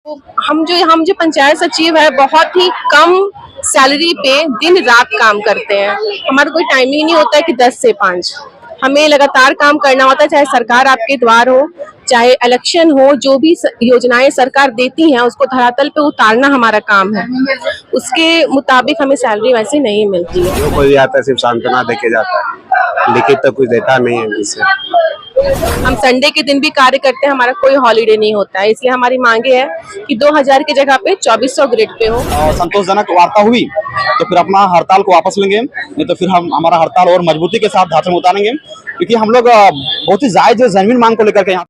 तो हम जो पंचायत सचिव है बहुत ही कम सैलरी पे दिन रात काम करते हैं। हमारा कोई टाइमिंग नहीं होता है कि 10 से 5। हमें लगातार काम करना होता है, चाहे सरकार आपके द्वार हो, चाहे इलेक्शन हो, जो भी योजनाएं सरकार देती हैं उसको धरातल पे उतारना हमारा काम है। उसके मुताबिक हमें सैलरी वैसे नहीं मिलती है। जो कोई आता है सिर्फ सांत्वना देके जाता है, लिखित तो कुछ देता नहीं है जिससे। हम संडे के दिन भी कार्य करते हैं, हमारा कोई हॉलीडे नहीं होता है। इसलिए हमारी मांगे है कि 2000 की जगह पे 2400 ग्रेड पे हो। संतोषजनक वार्ता हुई तो फिर अपना हड़ताल को वापस लेंगे, नहीं तो फिर हम हमारा हड़ताल और मजबूती के साथ ढांचे में उतारेंगे, क्योंकि हम लोग बहुत ही जायज जमीन मांग को लेकर के यहाँ।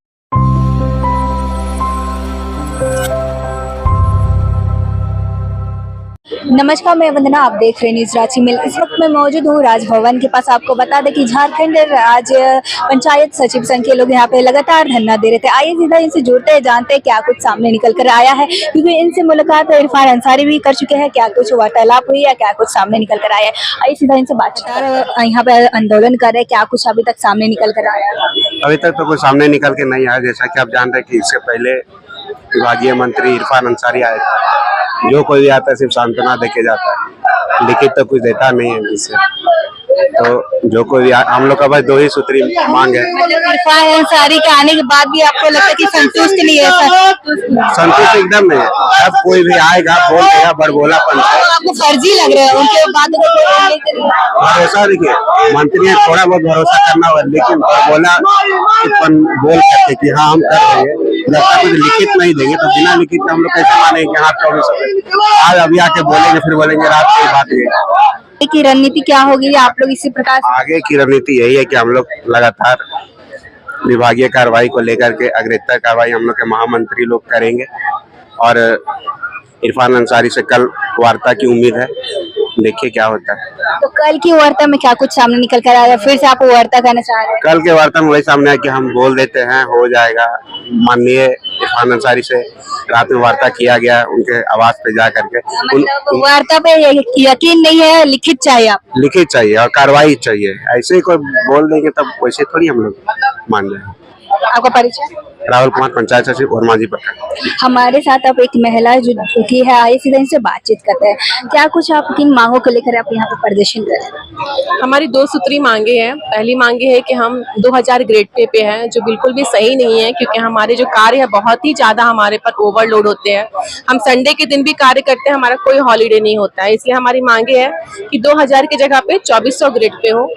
नमस्कार, मैं वंदना, आप देख रहे हैं न्यूज रांची मिल। इस वक्त मैं मौजूद हूँ राजभवन के पास। आपको बता दें कि झारखंड राज्य पंचायत सचिव संघ के लोग यहाँ पे लगातार धरना दे रहे थे। आइए सीधा इनसे जुड़ते हैं, जानते हैं क्या कुछ सामने निकल कर आया है, क्योंकि इनसे मुलाकात इरफान अंसारी भी कर चुके हैं। क्या कुछ वार्तालाप हुई है, क्या कुछ सामने निकल कर आया है, आइए सीधा इनसे बातचीत। यहाँ पे आंदोलन कर रहे हैं, क्या कुछ अभी तक सामने निकल कर आया है? अभी तक तो कुछ सामने निकल के नहीं आया। जैसा कि आप जान रहे हैं कि इससे पहले विभागीय मंत्री इरफान अंसारी आए थे। जो कोई भी आता है सिर्फ सांत्वना देके जाता है, लिखित तो कुछ देता नहीं है जिससे। तो जो कोई हम लोग का बस 2 ही सूत्री मांग है। इरफान अंसारी के आने के बाद भी आपको लगता है कि संतुष्ट नहीं है? संतुष्ट एकदम नहीं है। अब कोई भी आएगा बोल देगा बड़बोलापन से। आपको फर्जी लग रहा है उनके बाद? भरोसा देखिए, मंत्री है, थोड़ा बहुत भरोसा करना होगा, लेकिन बोला बोल करके कि हाँ हम कर रहे हैं, जब तक कुछ लिखित नहीं देंगे तो बिना लिखित हम लोग कैसे मानेंगे कि हाँ 24 आज अभी आके बोलेंगे, फिर बोलेंगे रात की बात है। की रणनीति क्या होगी आप लोग इसी प्रकार से? आगे की रणनीति यही है कि हम लोग लगातार विभागीय कार्रवाई को लेकर के अग्रेतर कार्रवाई हम लोग के महामंत्री लोग करेंगे, और इरफान अंसारी से कल वार्ता की उम्मीद है, देखिए क्या होता है। तो कल की वार्ता में क्या कुछ सामने निकल कर आया? फिर से आप वार्ता करना चाह रहे हैं? कल के वार्ता में वही सामने है कि हम बोल देते हैं, हो जाएगा। माननीय इरफान अंसारी से रात में वार्ता किया गया, उनके आवास पे जा करके। मतलब वार्ता पे यकीन नहीं है, लिखित चाहिए? आप लिखित चाहिए और कार्रवाई चाहिए। ऐसे ही कोई बोल देंगे तब वैसे थोड़ी हम लोग मान जाएंगे। आपका परिचय? राहुल कुमार, पंचायत सचिव और मांझी प्रखंड। हमारे साथ अब एक महिला जुटी है, आइए सीधा इनसे बातचीत करते हैं। क्या कुछ आप किन मांगों को लेकर आप यहाँ पे प्रदर्शन कर रहे हैं? हमारी 2 सूत्री मांगे हैं। पहली मांगे है कि हम 2000 ग्रेड पे हैं, जो बिल्कुल भी सही नहीं है, क्योंकि हमारे जो कार्य है बहुत ही ज्यादा हमारे पर ओवरलोड होते हैं। हम संडे के दिन भी कार्य करते हैं, हमारा कोई हॉलीडे नहीं होता है। इसलिए हमारी मांगे है कि 2000 की जगह पे 2400 ग्रेड पे हो।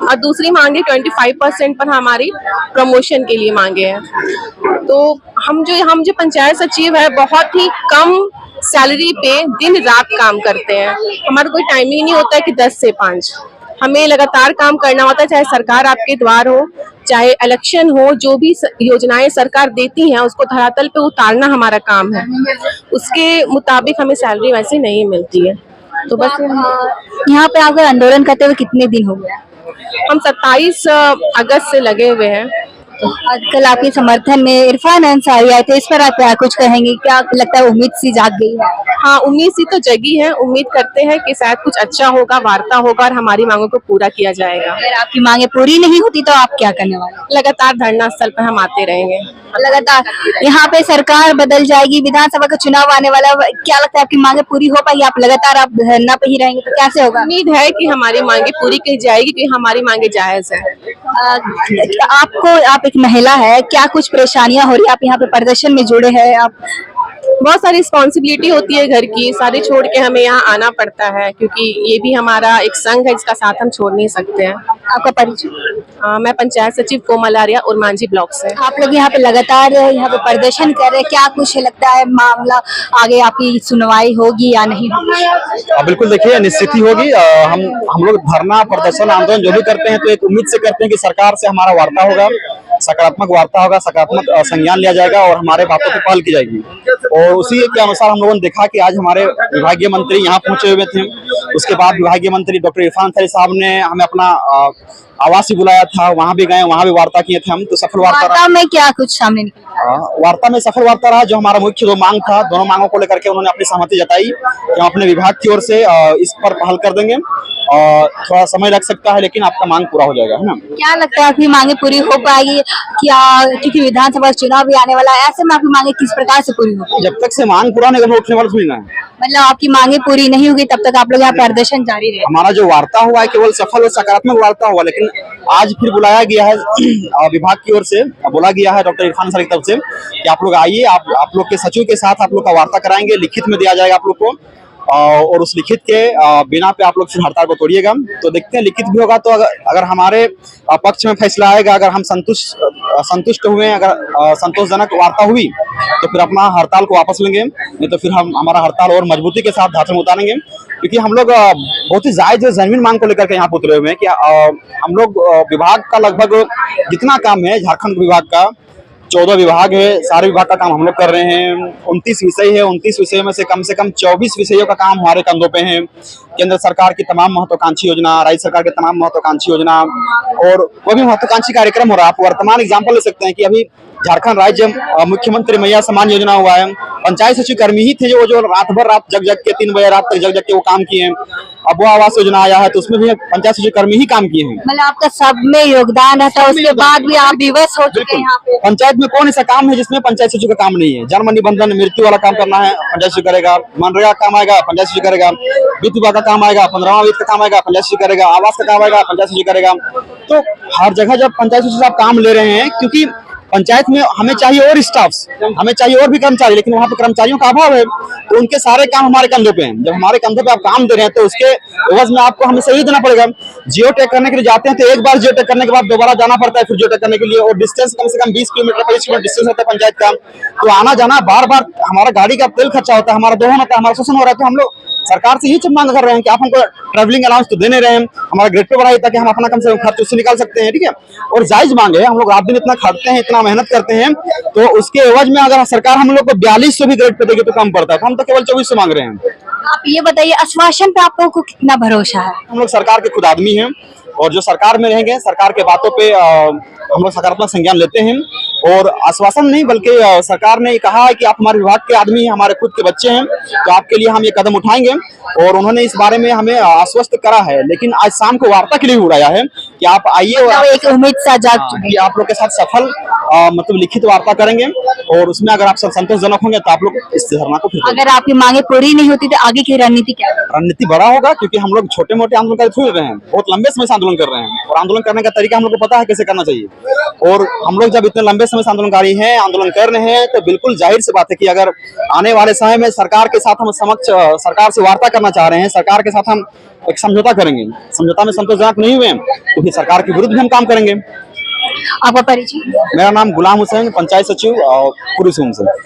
और दूसरी मांगे 25% पर हमारी प्रमोशन के लिए मांगे हैं। तो हम जो पंचायत सचिव है बहुत ही कम सैलरी पे दिन रात काम करते हैं। हमारा कोई टाइमिंग नहीं होता है कि 10 से 5। हमें लगातार काम करना होता है, चाहे सरकार आपके द्वार हो, चाहे इलेक्शन हो, जो भी योजनाएं सरकार देती हैं उसको धरातल पे उतारना हमारा काम है। उसके मुताबिक हमें सैलरी वैसे नहीं मिलती है। तो बस यहाँ पे आकर आंदोलन करते हुए कितने दिन हो गया? हम 27 अगस्त से लगे हुए हैं। आजकल आपके समर्थन में इरफान अंसारी आए थे, इस पर आप क्या कुछ कहेंगे? क्या लगता है उम्मीद सी जाग गई है? हाँ, उम्मीद सी तो जगी है। उम्मीद करते हैं कि शायद कुछ अच्छा होगा, वार्ता होगा और हमारी मांगों को पूरा किया जाएगा। अगर आपकी मांगे पूरी नहीं होती तो आप क्या करने वाले? लगातार धरना स्थल पर हम आते रहेंगे। लगातार यहाँ पे सरकार बदल जाएगी, विधानसभा का चुनाव आने वाला, क्या लगता है आपकी मांगे पूरी हो पाएगी? आप लगातार आप धरना पे ही रहेंगे तो कैसे होगा? उम्मीद है कि हमारी मांगे पूरी की जाएगी, क्योंकि हमारी मांगे जायज है। आप एक महिला है, क्या कुछ परेशानियां हो रही है? आप यहाँ पे प्रदर्शन में जुड़े हैं, आप बहुत सारी रिस्पॉन्सिबिलिटी होती है घर की, सारे छोड़ के हमें यहाँ आना पड़ता है, क्योंकि ये भी हमारा एक संघ है जिसका साथ हम छोड़ नहीं सकते हैं। आपका परिचय? मैं पंचायत सचिव कोमल आर्या और मांझी ब्लॉक से। आप लोग यहाँ पे लगातार यहाँ पे प्रदर्शन कर रहे हैं, क्या कुछ लगता है मामला आगे आपकी सुनवाई होगी या नहीं होगी? बिल्कुल, देखिए निश्चित ही होगी। हम लोग धरना प्रदर्शन आंदोलन जो भी करते हैं तो एक उम्मीद से करते हैं कि सरकार से हमारा वार्ता होगा, सकारात्मक वार्ता होगा, सकारात्मक संज्ञान लिया जाएगा और हमारे बातों पर पहल की जाएगी। और उसी के अनुसार हम लोगों ने देखा कि आज हमारे विभागीय मंत्री यहाँ पहुंचे हुए थे। उसके बाद विभागीय मंत्री डॉक्टर इरफान अंसारी साहब ने हमें अपना आवास भी बुलाया था, वहां भी गए, वहां भी वार्ता किए थे हम। तो सफल वार्ता वार्ता में क्या कुछ सामने निकला? वार्ता में सफल वार्ता रहा। जो हमारा मुख्य दो मांग था, दोनों मांगों को लेकर के उन्होंने अपनी सहमति जताई कि हम अपने विभाग की ओर से इस पर पहल कर देंगे। और थोड़ा समय लग सकता है लेकिन आपका मांग पूरा हो जाएगा, है ना। क्या लगता है आपकी मांगे पूरी हो पाएगी क्या? क्योंकि विधानसभा चुनाव भी आने वाला है, ऐसे में आपकी मांगे किस प्रकार से पूरी होगी? जब तक से मांग पूरा नहीं उठने वाला थोड़ी ना है। मतलब आपकी मांगे पूरी नहीं होगी तब तक आप लोग यहाँ प्रदर्शन जारी रहेगा? हमारा जो वार्ता हुआ है केवल सफल और सकारात्मक वार्ता हुआ, लेकिन आज फिर बुलाया गया है विभाग की ओर से, बोला गया है डॉक्टर इरफान सर की तरफ से कि आप लोग आइए, आप लोग के सचिव के साथ आप लोग का वार्ता कराएंगे, लिखित में दिया जाएगा आप लोग को। और उस लिखित के बिना पे आप लोग फिर हड़ताल को तोड़िएगा। तो देखते हैं लिखित भी होगा तो अगर हमारे पक्ष में फैसला आएगा, अगर हम संतुष्ट हुए, अगर संतोषजनक वार्ता हुई तो फिर अपना हड़ताल को वापस लेंगे, नहीं तो फिर हम हमारा हड़ताल और मजबूती के साथ धातु में उतारेंगे। क्योंकि हम लोग बहुत ही जायज जमीन मांग को लेकर के यहाँ पे उतरे हुए हैं कि हम लोग विभाग का लगभग जितना काम है, झारखंड विभाग का 14 विभाग है, सारे विभाग का काम हम लोग कर रहे हैं। 29 विषय है, 29 विषयों में से कम 24 विषयों का काम हमारे कंधों पे है। केंद्र सरकार की तमाम महत्वाकांक्षी योजना, राज्य सरकार की तमाम महत्वाकांक्षी योजना और वो भी महत्वाकांक्षी कार्यक्रम हो रहा है। आप वर्तमान एग्जाम्पल ले सकते हैं कि अभी झारखंड राज्य मुख्यमंत्री मैया सम्मान योजना हुआ है। पंचायत सचिव कर्मी ही थे जो रात जग के 3 बजे रात तक जग के वो काम किए हैं। अब वो आवास योजना आया है तो उसमें भी पंचायत सचिव कर्मी ही काम किए हैं। मतलब आपका सब में योगदान रहता है, उसके बाद भी आप विवश हो चुके हैं यहाँ पे। पंचायत में कौन ऐसा काम है जिसमें पंचायत सचिव का काम नहीं है? जन्म निबंधन मृत्यु वाला काम करना है, पंचायत सचिव करेगा। मनरेगा का काम आएगा, पंचायत सचिव करेगा। वित्त विभाग का काम आएगा, 15वां वित्त का काम आएगा, पंचायत सचिव करेगा। आवास का काम आएगा, पंचायत सचिव करेगा। तो हर जगह जब पंचायत सचिव साहब काम ले रहे हैं, क्योंकि पंचायत में हमें चाहिए और स्टाफ, हमें चाहिए और भी कर्मचारी, लेकिन वहाँ पे कर्मचारियों का अभाव है। तो उनके सारे काम हमारे कंधों पे हैं। जब हमारे कंधों पे आप काम दे रहे हैं तो उसके एवज में आपको हमें सही देना पड़ेगा। जियो टैग करने के लिए जाते हैं तो एक बार जियो टैग करने के बाद दोबारा जाना पड़ता है फिर जियो टैग करने के लिए, और डिस्टेंस कम से कम 20 किलोमीटर 25 किलोमीटर डिस्टेंस होता है पंचायत का। तो आना जाना बार बार हमारा गाड़ी का तेल खर्चा होता है, हमारा दोहन होता है, हमारा शोषण हो रहा है। तो हम लोग सरकार से ये मांग कर रहे हैं कि आप हमको ट्रैवलिंग अलाउंस तो देने रहे हैं, हमारा ग्रेड पे बढ़ाइए ताकि हम अपना कम से कम खर्च उससे निकाल सकते हैं। ठीक है, और जायज मांग है। हम लोग रात दिन इतना खटते हैं, इतना मेहनत करते हैं, तो उसके एवज में अगर सरकार हम लोग को 4200 भी ग्रेड पे देगी तो कम पड़ता है। तो हम तो केवल 2400 मांग रहे हैं। आप ये बताइए, आश्वासन पे आप लोगों को कितना भरोसा है? हम लोग सरकार के खुद आदमी हैं और जो सरकार में रहेंगे, सरकार के बातों पे हम लोग सकारात्मक संज्ञान लेते हैं। और आश्वासन नहीं बल्कि सरकार ने कहा है कि आप हमारे विभाग के आदमी हैं, हमारे खुद के बच्चे हैं, तो आपके लिए हम ये कदम उठाएंगे। और उन्होंने इस बारे में हमें आश्वस्त करा है। लेकिन आज शाम को वार्ता के लिए भी बुलाया है कि आप आइए और एक उम्मीद सा जाग चुकी है। आप लोग के साथ सफल मतलब लिखित वार्ता करेंगे और उसमें अगर आप सब संतोषजनक होंगे तो आप लोग इस धरना को फिर अगर आपकी मांगे पूरी नहीं होती तो आगे की रणनीति क्या है? रणनीति बड़ा होगा, क्योंकि हम लोग छोटे मोटे आंदोलन कर थोड़ी रहे हैं, बहुत लंबे समय से आंदोलन कर रहे हैं और आंदोलन करने का तरीका हम लोग को पता है कैसे करना चाहिए। और हम लोग जब इतने लंबे समय से आंदोलनकारी हैं, आंदोलन कर रहे हैं, तो बिल्कुल जाहिर सी बात है कि अगर आने वाले समय में सरकार के साथ हम सरकार से वार्ता करना चाह रहे हैं, सरकार के साथ हम एक समझौता करेंगे, समझौता में संतोषजनक नहीं हुए तो फिर सरकार के विरुद्ध भी हम काम करेंगे। आपका परिचय? मेरा नाम गुलाम हुसैन, पंचायत सचिव पूर्वी सिंहभूम से।